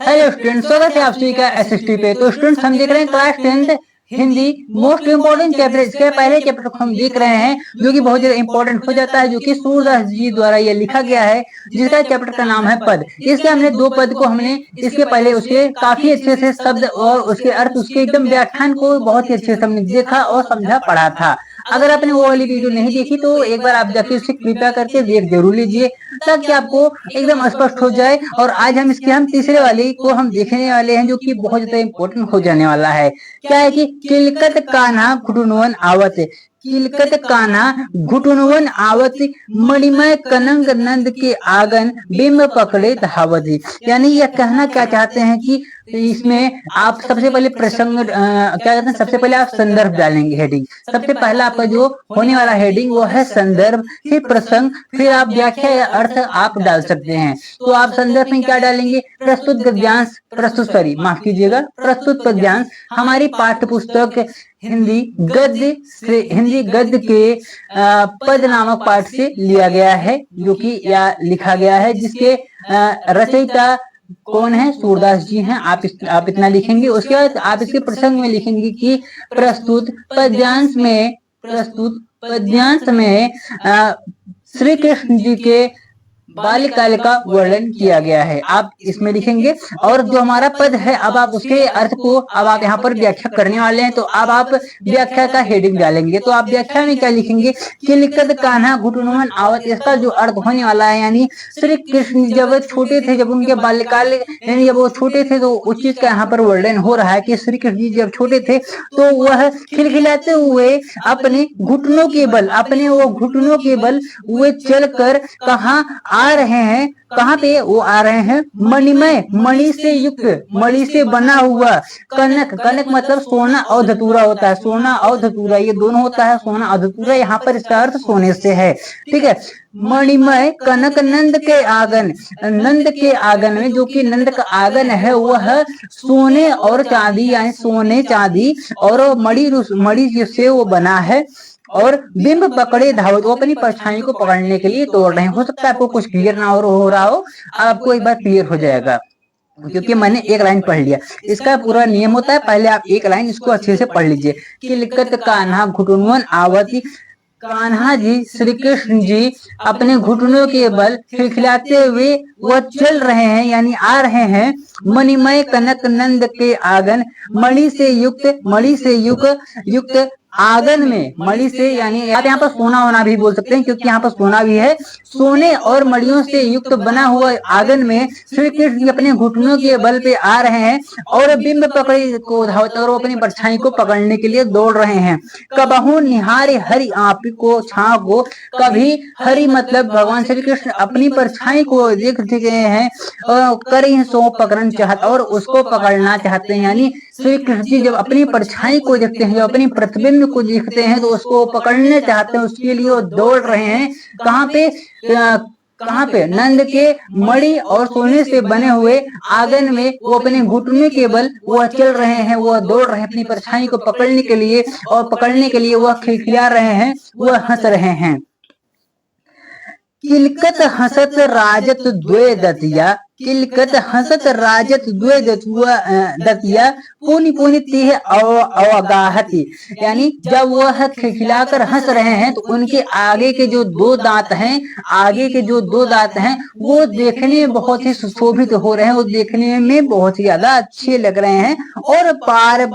Hello student, स्वागत है आप सभी का एसएसटी पे। तो स्टूडेंट्स, हम देख रहे हैं class 10th Hindi most important chapter. इसके पहले चैप्टर को हम देख रहे हैं जो कि बहुत ज्यादा इंपॉर्टेंट हो जाता है, जो कि सूरदास जी द्वारा ये लिखा गया है, जिसका चैप्टर का नाम है पद। इसके हमने दो पद को हमने इसके पहले उसके काफी अच्छे से शब्द और उसके अर्थ, उसके एकदम व्याख्यान को बहुत ही अच्छे से हमने देखा और समझा पढ़ा था। अगर आपने वो वाली वीडियो नहीं देखी तो एक बार आप जाके उसे कृपया करके देख जरूर लीजिए, ताकि आपको एकदम स्पष्ट हो जाए। और आज हम तीसरे वाले को हम देखने वाले हैं, जो कि बहुत ज्यादा इंपॉर्टेंट हो जाने वाला है। क्या है कि किलकत कान्हा घुटुनवन आवत, किलकत कान्हा घुटुनवन आवत, मणिमय कनंग नंद के आंगन बिंब पकड़े धावत। यानी यह कहना क्या चाहते हैं कि इसमें आप सबसे पहले प्रसंग क्या कहते हैं, सबसे पहले आप संदर्भ डालेंगे, हेडिंग। सबसे पहला आपका जो होने वाला हेडिंग वो है संदर्भ, फिर प्रसंग, फिर आप व्याख्या या अर्थ आप डाल सकते हैं। तो आप संदर्भ में क्या डालेंगे? प्रस्तुत गद्यांश, माफ कीजिएगा, प्रस्तुत पद्यांश हमारी पाठ्य पुस्तक हिंदी गद्य के पद नामक पाठ से लिया गया है, जो कि या लिखा गया है, जिसके रचयिता कौन है? सूरदास जी हैं। आप इतना लिखेंगे। उसके बाद आप इसके प्रसंग में लिखेंगे कि प्रस्तुत पद्यांश में श्री कृष्ण जी के बाल्यकाल का वर्णन किया गया है, आप इसमें लिखेंगे। और जो हमारा पद है, अब आप उसके अर्थ को अब आप यहाँ पर व्याख्या करने वाले हैं, तो अब आप व्याख्या का हेडिंग डालेंगे। तो आप व्याख्या में क्या लिखेंगे? किलकत कान्हा घुटुनवन आवत। इसका जो अर्थ होने वाला है, यानी श्री कृष्ण जब छोटे थे, जब उनके बाल्यकाल यानी जब वो छोटे थे, तो उस चीज का यहाँ पर वर्णन हो रहा है कि श्री कृष्ण जी जब छोटे थे तो वह खिलखिलाते हुए अपने घुटनों के बल वे चलकर कहाँ आ रहे हैं? कहाँ पे वो आ रहे हैं? मणिमय, मणि से युक्त, मणि से बना हुआ कनक, कनक मतलब सोना और धतूरा होता है। सोना और धतूरा ये दोनों होता है, सोना और धतूरा, यहाँ पर इसका अर्थ सोने से है। ठीक है। मणिमय कनक नंद के आंगन, नंद के आंगन में, जो कि नंद का आंगन है वह सोने और चांदी, यानी सोने चांदी और मणि से वो बना है। और बिंब पकड़े धावत, वो अपनी परछाई को पकड़ने के लिए दौड़ रहे हैं। हो सकता है आपको कुछ क्लियर ना हो रहा हो, आपको एक बार क्लियर हो जाएगा, क्योंकि मैंने एक लाइन पढ़ लिया। इसका पूरा नियम होता है, पहले आप एक लाइन इसको अच्छे से पढ़ लीजिए। किलकत कान्हा घुटुनवन आवती, कान्हा जी, श्री कृष्ण जी अपने घुटनों के बल खिलखिलाते हुए वह चल रहे हैं, यानी आ रहे हैं। मणिमय कनक नंद के आंगन, मणि से युक्त आंगन में, मणि से यानी आप यहाँ पर सोना होना भी बोल सकते हैं, क्योंकि यहाँ पर सोना भी है। सोने और मणियों से युक्त बना हुआ आंगन में श्री कृष्ण अपने घुटनों के बल पे आ रहे हैं और बिंब पकड़े को धावत, और वो अपनी परछाई को पकड़ने के लिए दौड़ रहे हैं। कबहू निहारे हरि आप को छाव को, कभी हरि मतलब भगवान श्री कृष्ण अपनी परछाई को देख चुके हैं और करें सो पकड़ना चाहते, और उसको पकड़ना चाहते हैं। यानी श्री कृष्ण जी जब अपनी परछाई को देखते हैं, जब अपनी प्रतिबिंब को देखते हैं, तो उसको पकड़ने चाहते हैं, उसके लिए वो दौड़ रहे हैं। कहाँ पे? नंद के मणि और सोने से बने हुए आंगन में वो अपने घुटने के बल वह चल रहे हैं, वह दौड़ रहे हैं अपनी परछाई को पकड़ने के लिए, और पकड़ने के लिए वह खिलखिला रहे हैं, वह हंस रहे हैं। किलकत हंसत राजत द्वे दतिया, किलकत हंसत राजत द्वे दतिया, पुनि पुनि तिह अवगाहति। यानी जब वह खिलखिलाकर हंस रहे हैं, तो उनके आगे के जो दो दांत हैं, वो देखने में बहुत ही सुशोभित हो रहे हैं, वो देखने में बहुत ही ज्यादा अच्छे लग रहे हैं। और बार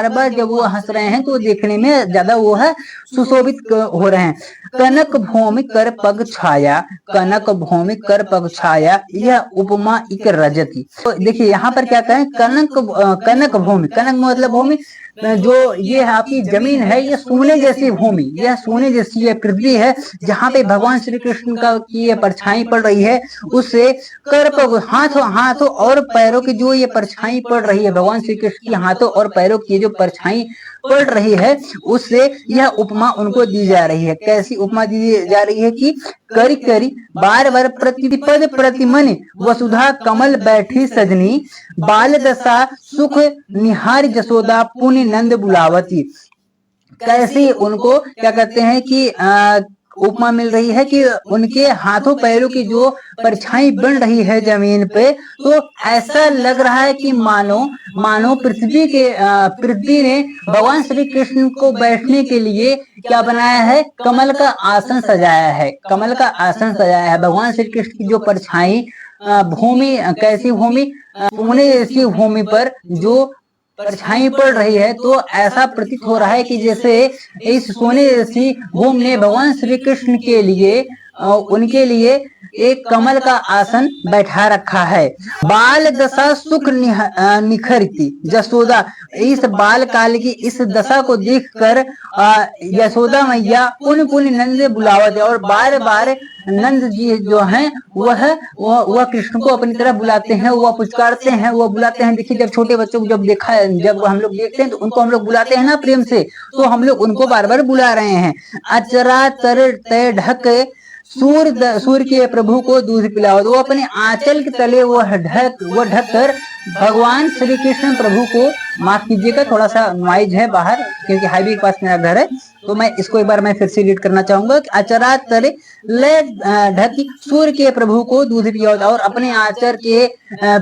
बार जब वो हंस रहे हैं, तो देखने में ज्यादा वो है सुशोभित हो रहे हैं। कनक भूमि कर पग छाया, कनक भूमि कर पग छाया, यह उपमा इक रजती। तो देखिए यहाँ पर क्या कहें? कनक भूमि, कनक मतलब भूमि, जो ये आपकी जमीन है, ये सोने जैसी भूमि, यह सोने जैसी ये पृथ्वी है, जहाँ पे भगवान श्री कृष्ण का की ये परछाई पड़ रही है, उससे कर पग, हाथों और पैरों की जो ये परछाई पड़ रही है, भगवान श्री कृष्ण की हाथों और पैरों की जो परछाई पड़ रही है, उससे यह उपमा उनको दी जा रही है। कैसी उपमा दी जा रही है कि करी बार प्रतिपद प्रतिमन वसुधा कमल बैठी सजनी, बाल दशा सुख निहार जसोदा पुण्य नंद बुलावती। कैसी उनको क्या कहते हैं कि उपमा मिल रही है कि उनके हाथों पैरों की जो परछाई बन रही है जमीन पे, तो ऐसा लग रहा है कि मानो मानो पृथ्वी ने भगवान श्री कृष्ण को बैठने के लिए क्या बनाया है, कमल का आसन सजाया है। कमल का आसन सजाया है। भगवान श्री कृष्ण की जो परछाई भूमि, कैसी भूमि, सोने जैसी भूमि पर जो परछाई पड़ रही है, तो ऐसा प्रतीत हो रहा है कि जैसे इस सोने जैसी भूमि ने भगवान श्री कृष्ण के लिए उनके लिए एक कमल का आसन बैठा रखा है। बाल दशा सुख निखरती जसोदा, इस बाल काल की इस दशा को देखकर यशोदा मैया पुन पुन नंद बुलावत है, और बार बार नंद जी जो हैं वह कृष्ण को अपनी तरफ बुलाते हैं, वह पुचकारते हैं, वह बुलाते हैं। देखिए, जब छोटे बच्चों को जब हम लोग देखते हैं तो उनको हम लोग बुलाते हैं ना प्रेम से, तो हम लोग उनको बार बार बुला रहे हैं। अचरा तर तय ढक सूर्य के प्रभु को दूध पिलाओ, वो अपने आंचल के तले वो ढक कर भगवान श्री कृष्ण प्रभु को, माफ कीजिएगा थोड़ा सा नॉइज है बाहर क्योंकि हाईवे के पास मेरा घर है, तो मैं इसको एक बार मैं फिर से रीड करना चाहूंगा कि अचरा तले ले ढकी सूर्य के प्रभु को दूध पिलाओ, और अपने आंचल के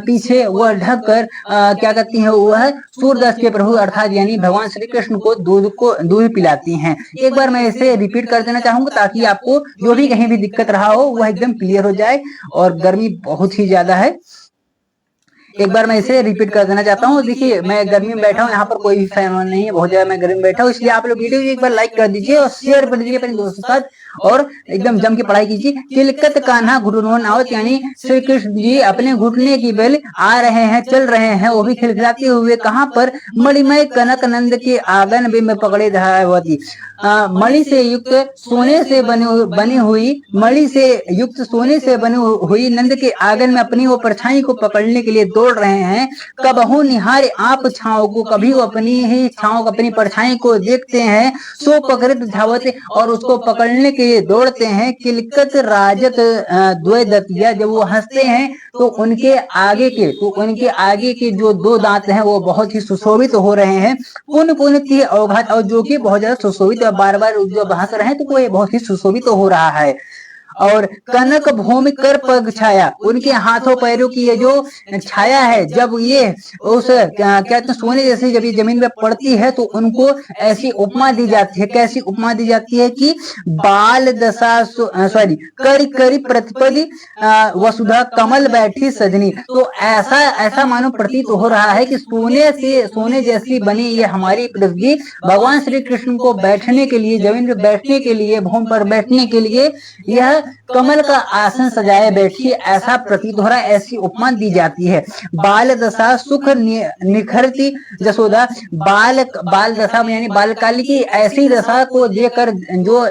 पीछे वह ढक कर क्या करती है, वह सूर्यदास के प्रभु अर्थात यानी भगवान श्री कृष्ण को दूध पिलाती हैं। एक बार मैं इसे रिपीट कर देना चाहूंगा ताकि आपको जो भी कहीं भी दिक्कत रहा हो वह एकदम क्लियर हो जाए, और गर्मी बहुत ही ज्यादा है। एक बार मैं इसे रिपीट कर देना चाहता हूँ। देखिए, मैं गर्मी में बैठा हूँ, यहाँ पर कोई भी फैन नहीं है, बहुत ज्यादा मैं गर्मी में बैठा हूँ, इसलिए आप लोग वीडियो एक बार लाइक कर दीजिए और शेयर कर दीजिए अपने दोस्तों के साथ, और एकदम जम के पढ़ाई कीजिए। किलकत कान्हा घुटनों आवत, यानी श्री कृष्ण जी अपने घुटने की बल आ रहे हैं, चल रहे हैं, वो भी खिलखिलाते हुए। कहाँ पर? मणिमय कनक नंद के आंगन में पकड़े धारावती, मणि से युक्त सोने से बनी हुई मणि से युक्त सोने से बनी हुई नंद के आंगन में अपनी वो परछाई को पकड़ने के लिए दौड़ रहे हैं। कबहू निहारे आप छाओ को, कभी वो अपनी ही छाओ अपनी परछाई को देखते हैं। सो पकड़त धावते, और उसको पकड़ने के लिए दौड़ते हैं। किलकत राजत द्वैदतिया, जब वो हंसते हैं तो उनके आगे के जो दो दांत हैं वो बहुत ही सुशोभित हो रहे हैं। पुन पुन ती अवघात, और जो कि बहुत ज्यादा सुशोभित, बार बार जो हंस रहे हैं तो वो बहुत ही सुशोभित हो रहा है। और कनक भूमि कर पग छाया, उनके हाथों पैरों की ये जो छाया है, जब ये उस कहते हैं सोने जैसी जब ये जमीन पे पड़ती है तो उनको ऐसी उपमा दी जाती है। कैसी उपमा दी जाती है कि बाल दशा करी करी प्रतिपदी वसुधा कमल बैठी सजनी, तो ऐसा मानो प्रतीत हो रहा है कि सोने जैसी बनी ये हमारी पृथ्वी भगवान श्री कृष्ण को बैठने के लिए, जमीन पे बैठने के लिए, भूमि पर बैठने के लिए यह कमल का आसन सजाए बैठी, ऐसा प्रतीत हो रहा है, ऐसी उपमा दी जाती है। बाल दशा सुख निखरती जसोदा, बाल दशा यानी बालकाल की ऐसी दशा को देखकर जो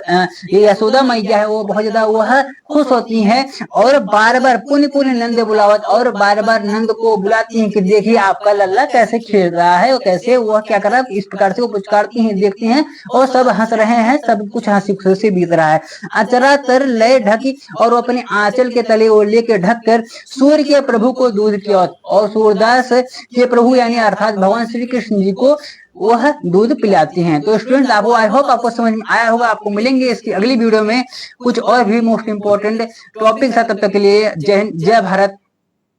यशोदा मैया है वो बहुत ज्यादा वह खुश होती हैं, और बार बार पुण्य पुण्य नंद बुलावत, और बार बार नंद को बुलाती हैं कि देखिए आपका लल्ला कैसे खेल रहा है, और कैसे वह क्या कर रहा है, इस प्रकार से वो पुचकारती हैं, देखती हैं, और सब हंस रहे हैं, सब कुछ हंसी खुशी से बीत रहा है। अचरा तर लय ढकी, और वो अपने आंचल के तले वो लेके ढक कर सूर्य के प्रभु को दूध पिया, और सूर्यदास के प्रभु यानी अर्थात भगवान श्री कृष्ण जी को वह दूध पिलाते हैं। तो स्टूडेंट्स, आपको आई होप आपको समझ में आया होगा। आपको मिलेंगे इसकी अगली वीडियो में कुछ और भी मोस्ट इंपोर्टेंट टॉपिक। तब तक के लिए जय हिंद, जय भारत,